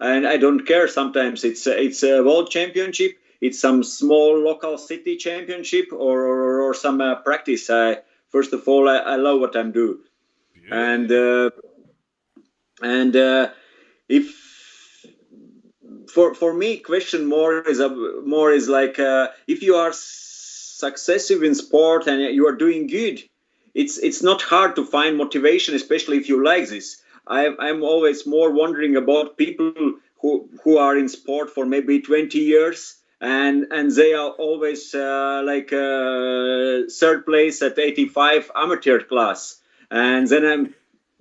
And I don't care. Sometimes it's a world championship, it's some small local city championship, or some practice. First of all, I love what I'm doing. Yeah. And if for me, question more is like, if you are successive in sport and you are doing good, it's not hard to find motivation, especially if you like this. I'm always more wondering about people who are in sport for maybe 20 years and they are always third place at 85 amateur class, and then I'm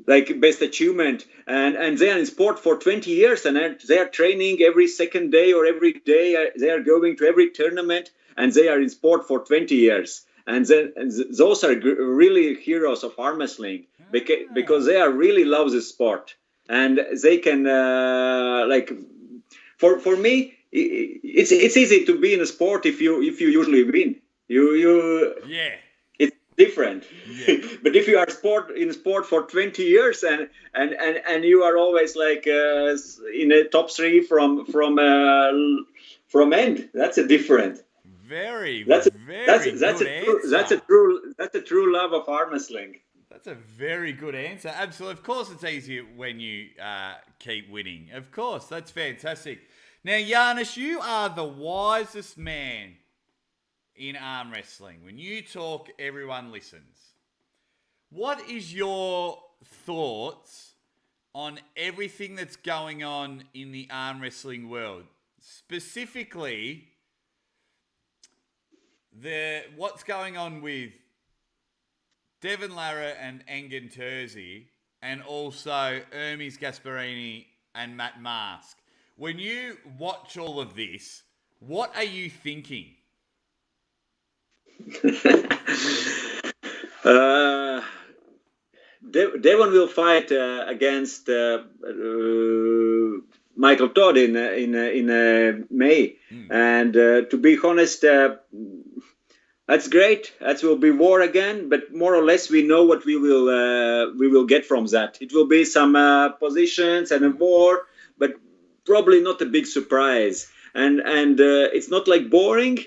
like best achievement, and they are in sport for 20 years and they are training every second day or every day. They are going to every tournament and they are in sport for 20 years. And those are really heroes of arm wrestling, because they are really love the sport, and they can for me it's easy to be in a sport if you usually win. Yeah, it's different. Yeah. But if you are in sport for 20 years and you are always like in a top three from end, that's a different. That's a true love of arm wrestling. That's a very good answer. Absolutely. Of course it's easier when you keep winning. Of course. That's fantastic. Now, Janis, you are the wisest man in arm wrestling. When you talk, everyone listens. What is your thoughts on everything that's going on in the arm wrestling world? Specifically, what's going on with Devon Lara and Engin Terzi, and also Hermes Gasparini and Matt Mask. When you watch all of this, what are you thinking? Devon will fight against Michael Todd in May, and to be honest, that's great. That will be war again, but more or less we know what we will get from that. It will be some positions and a war, but probably not a big surprise. And it's not like boring.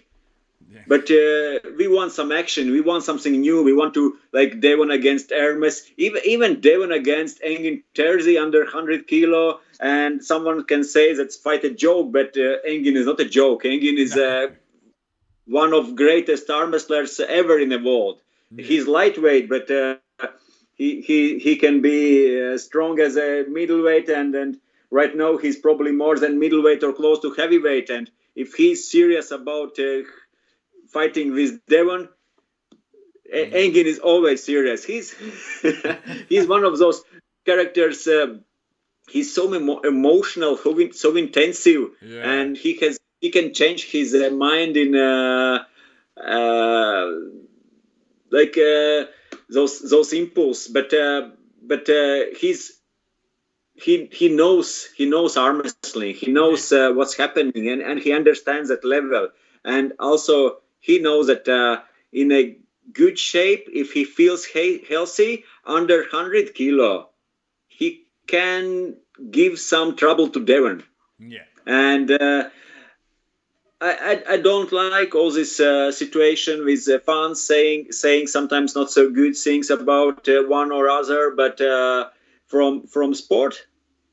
Yeah. But we want some action. We want something new. We want to, like, Devon against Hermes, even Devon against Engin Terzi under 100 kilo. And someone can say that's fight a joke, but Engin is not a joke. Engin is one of greatest arm wrestlers ever in the world. Yeah. He's lightweight, but he can be strong as a middleweight, and right now he's probably more than middleweight or close to heavyweight. And if he's serious about fighting with Devon, Engin is always serious. He's he's one of those characters. He's so emotional, so intensive, and he can change his mind in those impulse. But he knows arm wrestling. He knows what's happening, and he understands that level. And also he knows that in a good shape, if he feels healthy under 100 kilo, he can give some trouble to Devon. Yeah. And I don't like all this situation with fans saying sometimes not so good things about one or other, but from sport,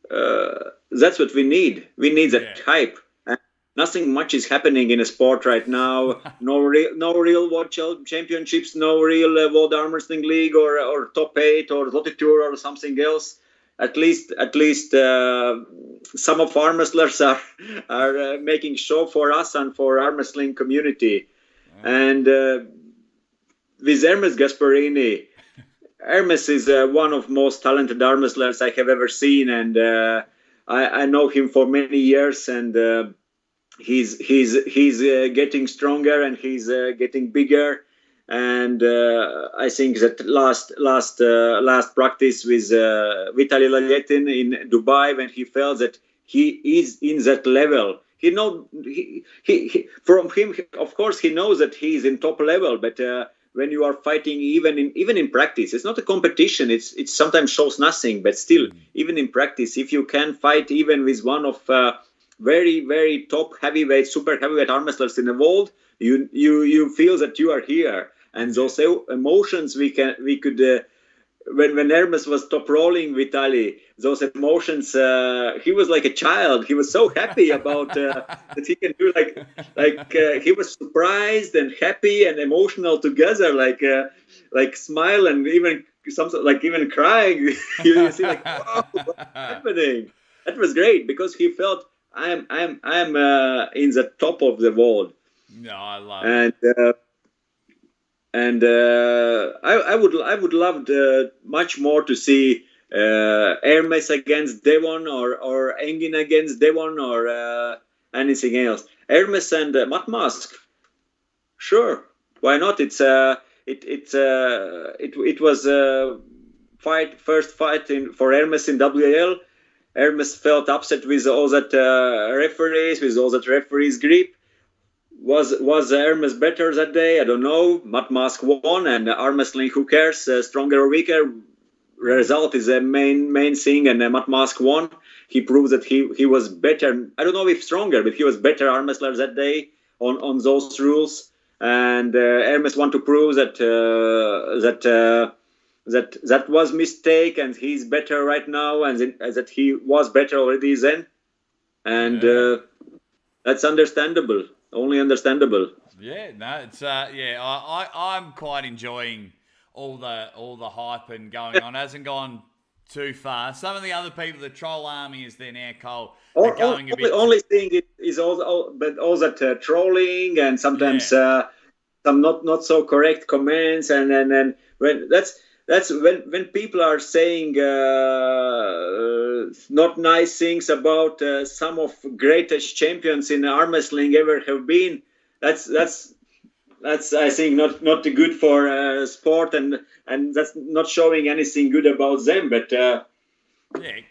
that's what we need. We need that hype. Nothing much is happening in a sport right now. No real world championships. No real World Arm Wrestling League or Top 8 or Lottie Tour or something else. At least some of arm wrestlers are making show for us and for arm wrestling community. And with Hermes Gasparini, Hermes is one of most talented arm wrestlers I have ever seen, and I know him for many years, and he's getting stronger and he's getting bigger. And I think that last practice with Vitaly Lalyetin in Dubai, when he felt that he is in that level, he from him, of course, he knows that he is in top level. But when you are fighting, even in practice, it's not a competition. It sometimes shows nothing. But still, even in practice, if you can fight even with one of very, very top heavyweight, super heavyweight arm wrestlers in the world, you feel that you are here. And those emotions we could when Hermes was top rolling Vitaly, those emotions, he was like a child. He was so happy about that he can do he was surprised and happy and emotional together, like smile and even something like even crying. you see like, oh, what's happening? That was great because he felt I'm in the top of the world. No, I love it. And I would love much more to see Hermes against Devon or Engin against Devon or anything else. Hermes and Matt Mask, sure, why not? It was first fight for Hermes in WAL. Hermes felt upset with all that referees grip. Was Hermes better that day? I don't know. Matt Mask won, and arm wrestling, who cares? Stronger or weaker, result is the main thing. And Matt Mask won. He proved that he was better. I don't know if stronger, but he was better arm wrestler that day on those rules. And Hermes want to prove that that was mistake, and he's better right now, and that he was better already then. And that's understandable. Only understandable. Yeah, no, it's I'm quite enjoying all the hype and going on. It hasn't gone too far. Some of the other people, the troll army, as they're now called, are going a bit. Only thing is all that trolling and sometimes some not so correct comments, and when that's when people are saying not nice things about some of greatest champions in arm wrestling ever have been. That's I think not good for sport, and that's not showing anything good about them. But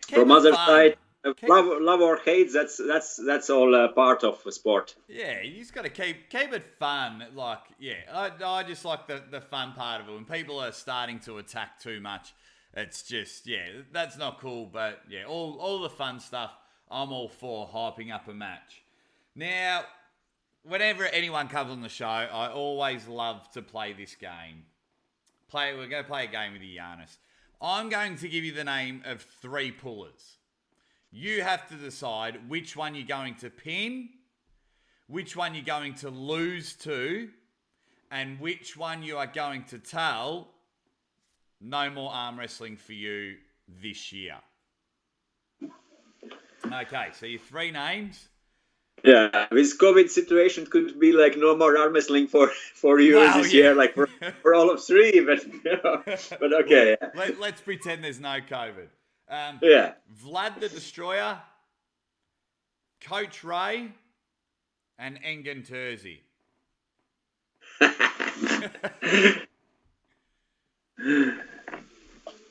from other side, love or hate, that's all part of sport. Yeah, you just got to keep it fun. Like, I just like the fun part of it. When people are starting to attack too much, it's just, that's not cool. But all the fun stuff, I'm all for hyping up a match. Now, whenever anyone comes on the show, I always love to play this game. We're going to play a game with you, Janis. I'm going to give you the name of 3 pullers. You have to decide which one you're going to pin, which one you're going to lose to, and which one you are going to tell no more arm wrestling for you this year. Okay, so your 3 names. Yeah, this COVID situation could be like no more arm wrestling for you this year, like for all of 3. But okay. Let's pretend there's no COVID. Vlad the Destroyer, Coach Ray, and Engin Terzi.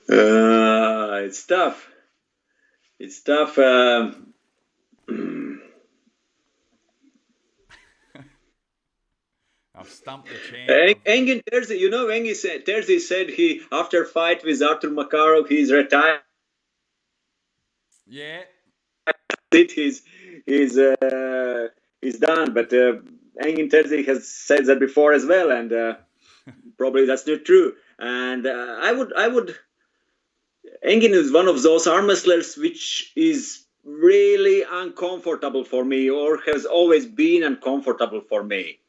It's tough. It's tough. I've stumped the champ. Engin Terzi, Engin Terzi said he, after fight with Artur Makarov, he's retired. Yeah. He's he's done. But Engin Terzi has said that before as well, and probably that's not true. And I would. Engin is one of those arm wrestlers which is really uncomfortable for me, or has always been uncomfortable for me.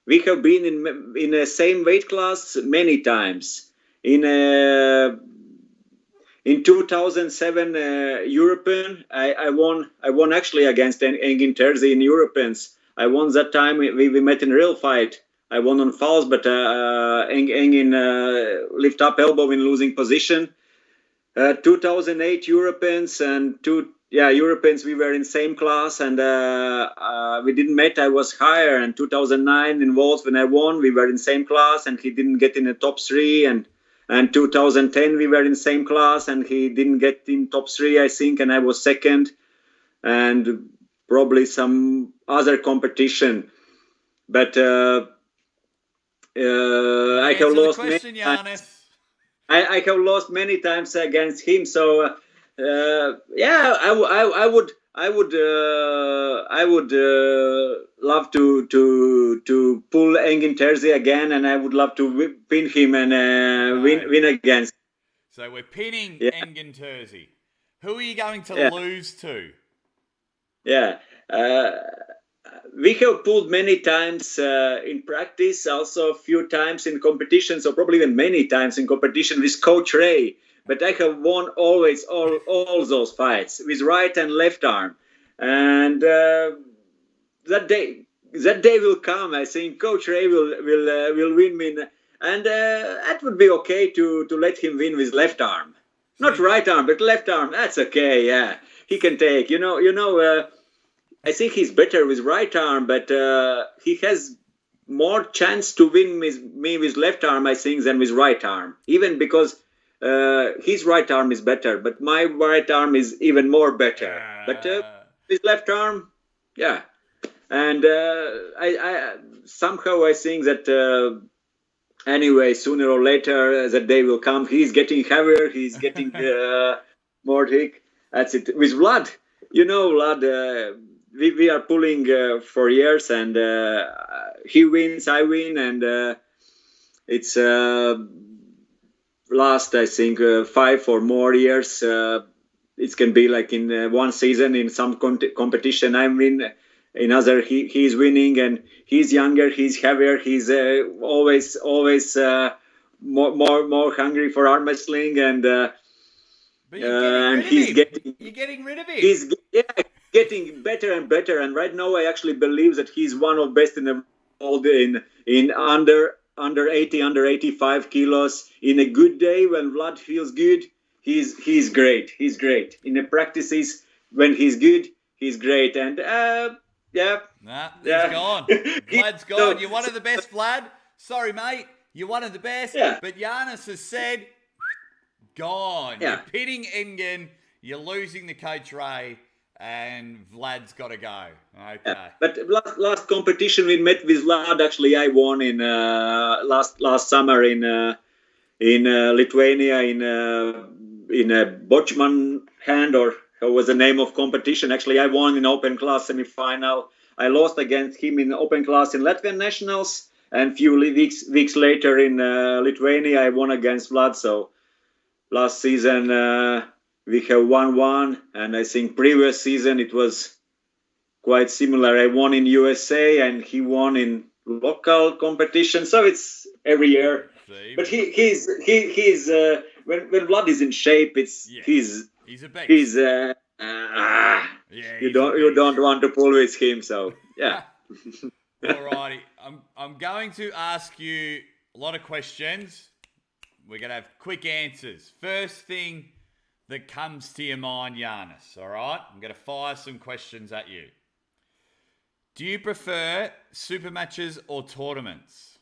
We have been in the same weight class many times. In 2007 European, I won actually against Engin Terzi in Europeans. I won that time. We met in a real fight. I won on fouls, but Engin lift up elbow in losing position. 2008 Europeans and Europeans, we were in same class, and we didn't met. I was higher. And 2009 in Wolves, when I won, we were in same class, and he didn't get in the top 3. And 2010 we were in same class, and he didn't get in top 3, I think, and I was second, and probably some other competition. But I have lost question, Janis. I have lost many times against him, so I would love to pull Engin Terzi again, and I would love to pin him and win against. So we're pinning Engin Terzi. Who are you going to lose to? Yeah. We have pulled many times in practice, also a few times in competition, so probably even many times in competition with Coach Ray. But I have won always all those fights with right and left arm. And that day will come. I think Coach Ray will win me, and that would be okay to let him win with left arm, not right arm, but left arm. That's okay. Yeah, he can take. I think he's better with right arm, but he has more chance to win me with left arm, I think, than with right arm. Even because his right arm is better, but my right arm is even more better. But with left arm, yeah. And I somehow I think that anyway, sooner or later that day will come. He's getting heavier. He's getting more thick. That's it. With Vlad, Vlad. We are pulling for years, and he wins, I win, and it's last, I think, 5 or more years. It can be like in one season in some competition I win, in other he's winning, and he's younger, he's heavier, he's always more hungry for arm wrestling, and you're getting rid of him. He's getting better and better, and right now I actually believe that he's one of best in the world in under 80, under 85 kilos. In a good day when Vlad feels good, he's great. He's great in the practices. When he's good, he's great. And he's gone. Vlad's gone. You're one of the best, Vlad. Sorry, mate. You're one of the best. Yeah. But Janis has said, gone. Yeah. You're pitting Engin. You're losing the Coach Ray. And Vlad's got to go. Okay. Yeah, but last competition we met with Vlad, actually I won in last summer in Lithuania in a Bochman hand, or how was the name of competition? Actually, I won in open class semi-final. I lost against him in open class in Latvian nationals, and few weeks later in Lithuania I won against Vlad. So last season. We have 1-1, and I think previous season it was quite similar. I won in USA, and he won in local competition. So it's every year. But he's when Vlad is in shape, he's a beast. He's you don't want to pull with him. So yeah. Alrighty, I'm going to ask you a lot of questions. We're gonna have quick answers. First thing that comes to your mind, Janis, all right? I'm going to fire some questions at you. Do you prefer super matches or tournaments?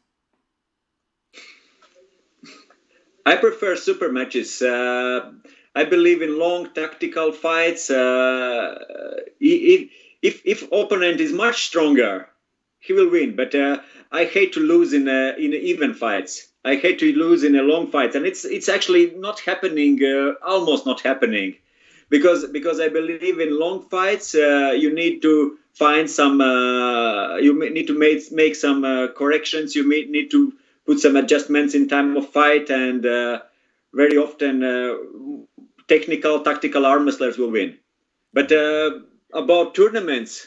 I prefer super matches. I believe in long tactical fights. If opponent is much stronger, he will win. But I hate to lose in even fights. I hate to lose in a long fight, and it's actually not happening, almost not happening. because I believe in long fights you need to find some need to make some corrections. You may need to put some adjustments in time of fight, and very often tactical arm wrestlers will win. But about tournaments,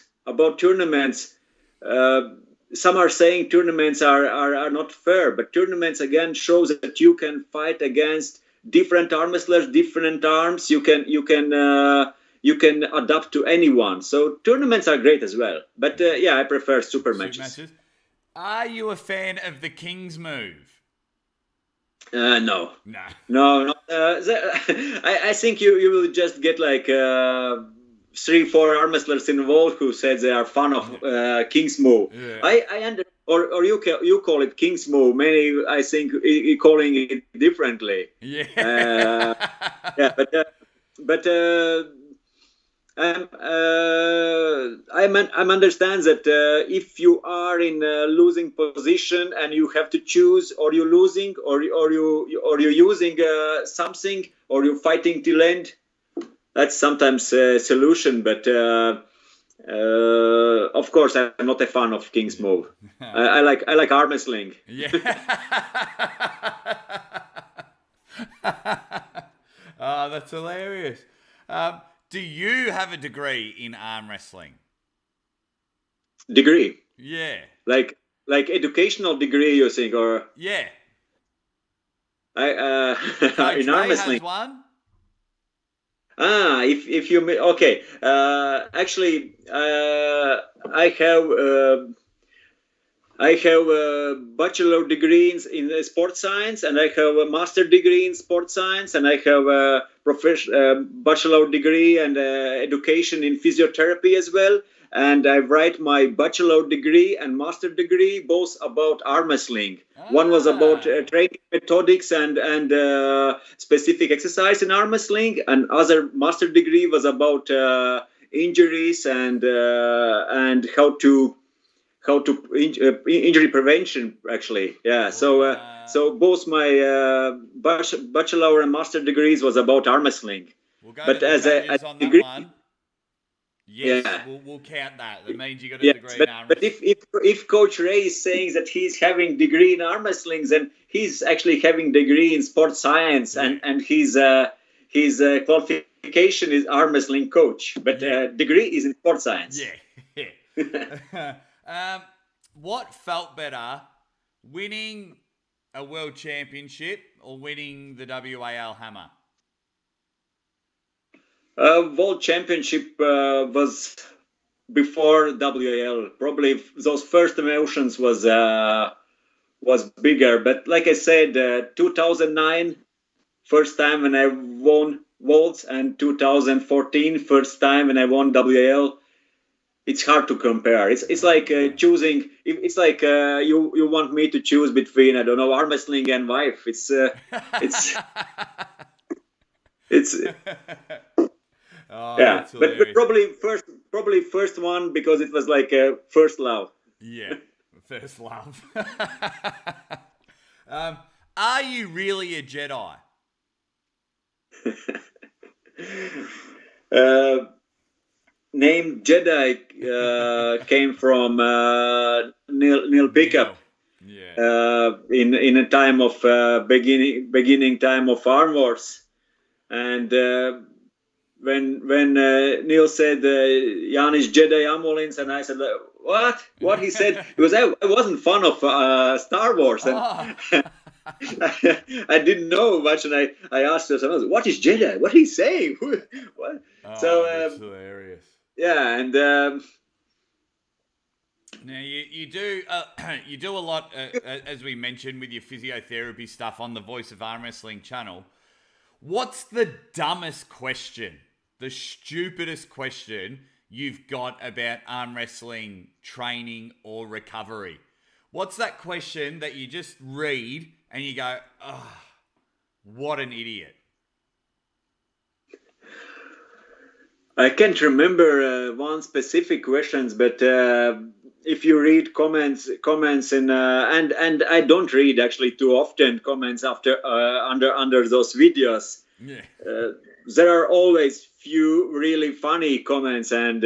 some are saying tournaments are not fair, but tournaments again shows that you can fight against different arm wrestlers, different arms. You can adapt to anyone. So tournaments are great as well. But I prefer super matches. Are you a fan of the King's move? No. I think you will just get like 3-4 arm wrestlers involved who said they are fan of King's move. Yeah. I understand, or you call it King's move. Many I think calling it differently. Yeah. But I understand that if you are in a losing position and you have to choose, or you're losing, or you're using something, or you're fighting till end, that's sometimes a solution. But of course, I'm not a fan of King's move. I like arm wrestling. Yeah. Oh, that's hilarious. Do you have a degree in arm wrestling? Degree? Yeah. Like educational degree, you think, or? Yeah. In arm wrestling. Has one? If you okay. Actually, I have a bachelor degree in sports science, and I have a master degree in sports science, and I have a bachelor degree and education in physiotherapy as well. And I write my bachelor degree and master degree both about arm wrestling. One was about training methodics and specific exercise in arm wrestling, and other master degree was about injuries and how to injury prevention, actually. Yeah. So both my bachelor and master degrees was about arm wrestling. We'll go but to the as a degree, that one. Yes, yeah. we'll count that. That means you got a degree in arm wrestling. But if Coach Ray is saying that he's having degree in arm wrestling, then he's actually having degree in sports science, and his qualification is arm wrestling coach, but degree is in sports science. Yeah. What felt better, winning a world championship or winning the WAL Hammer? World championship was before WAL. Probably those first emotions was bigger. But like I said, 2009, first time when I won Worlds, and 2014, first time when I won WAL. It's hard to compare. It's like choosing. It's like you want me to choose between, I don't know, arm wrestling and wife. It's Oh, yeah, but probably first one, because it was like first love. Yeah, first love. Are you really a Jedi? Name Jedi came from Neil Pickup. Yeah. In a time of beginning time of ArmWars, and when Neil said Janis Jedi Amolins, and I said, what he said, because I wasn't fan of Star Wars, and I didn't know much, and I asked someone else, what is Jedi? What he's saying? What? So that's hilarious. Yeah, and now you do a lot, as we mentioned, with your physiotherapy stuff on the Voice of ArmWrestling channel. What's the dumbest question, the stupidest question you've got about arm wrestling training or recovery? What's that question that you just read and you go, oh, what an idiot? I can't remember one specific questions, but if you read comments in and I don't read actually too often comments after under those videos. Yeah. there are always few really funny comments, and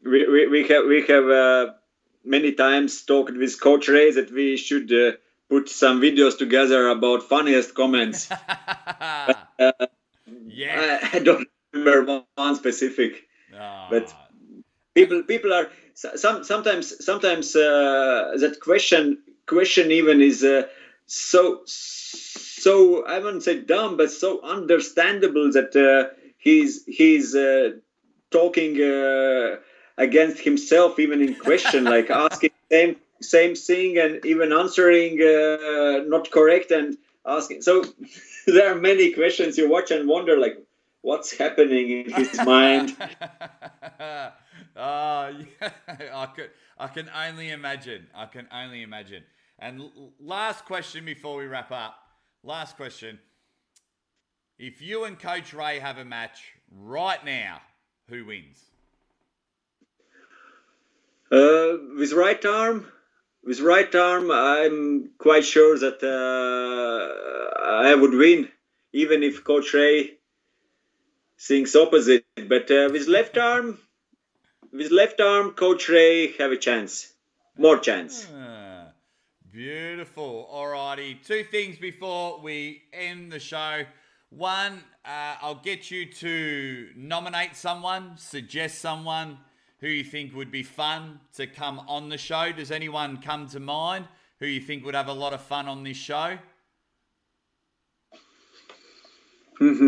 we have many times talked with Coach Ray that we should put some videos together about funniest comments. Yeah, I don't remember one specific, but people are sometimes that question even is so I wouldn't say dumb, but so understandable that he's talking against himself even in question, like asking same thing and even answering not correct and asking. So there are many questions you watch and wonder like what's happening in his mind. Oh, yeah. I can only imagine. And last question before we wrap up. Last question. If you and Coach Ray have a match right now, who wins? With right arm, I'm quite sure that I would win, even if Coach Ray thinks opposite. But with left arm, Coach Ray have a chance, more chance. Beautiful. Alrighty. Two things before we end the show. One, I'll get you to nominate someone, suggest someone who you think would be fun to come on the show. Does anyone come to mind who you think would have a lot of fun on this show? Have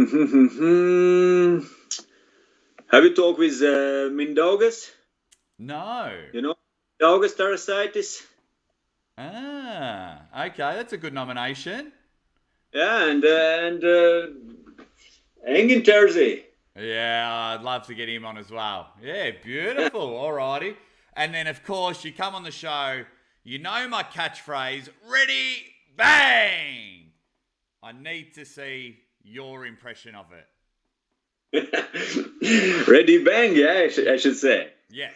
you talked with Mindaugas? No. You know, Mindaugas Tarasitis? Ah, okay. That's a good nomination. Yeah, and Engin Terzi. Yeah, I'd love to get him on as well. Yeah, beautiful. Alrighty. And then, of course, you come on the show. You know my catchphrase, ready, bang! I need to see your impression of it. Ready, bang, yeah, I should say. Yeah.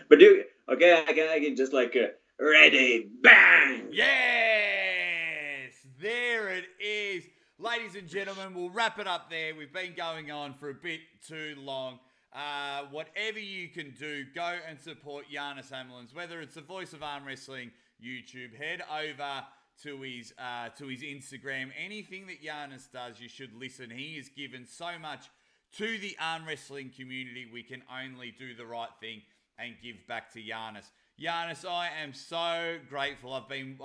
But you, okay, I can just like, ready, bang! Yes! There it is. Ladies and gentlemen, we'll wrap it up there. We've been going on for a bit too long. Whatever you can do, go and support Janis Amolins. Whether it's the Voice of ArmWrestling YouTube, head over to his Instagram. Anything that Janis does, you should listen. He has given so much to the arm wrestling community. We can only do the right thing and give back to Janis. Janis, I am so grateful. I've been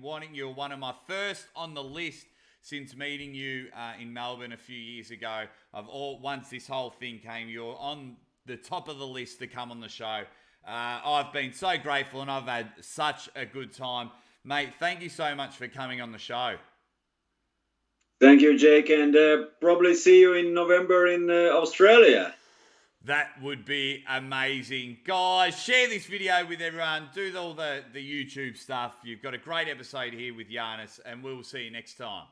wanting you. One of my first on the list since meeting you in Melbourne a few years ago. Once this whole thing came, you're on the top of the list to come on the show. I've been so grateful and I've had such a good time. Mate, thank you so much for coming on the show. Thank you, Jake, and probably see you in November in Australia. That would be amazing. Guys, share this video with everyone. Do all the YouTube stuff. You've got a great episode here with Janis, and we'll see you next time.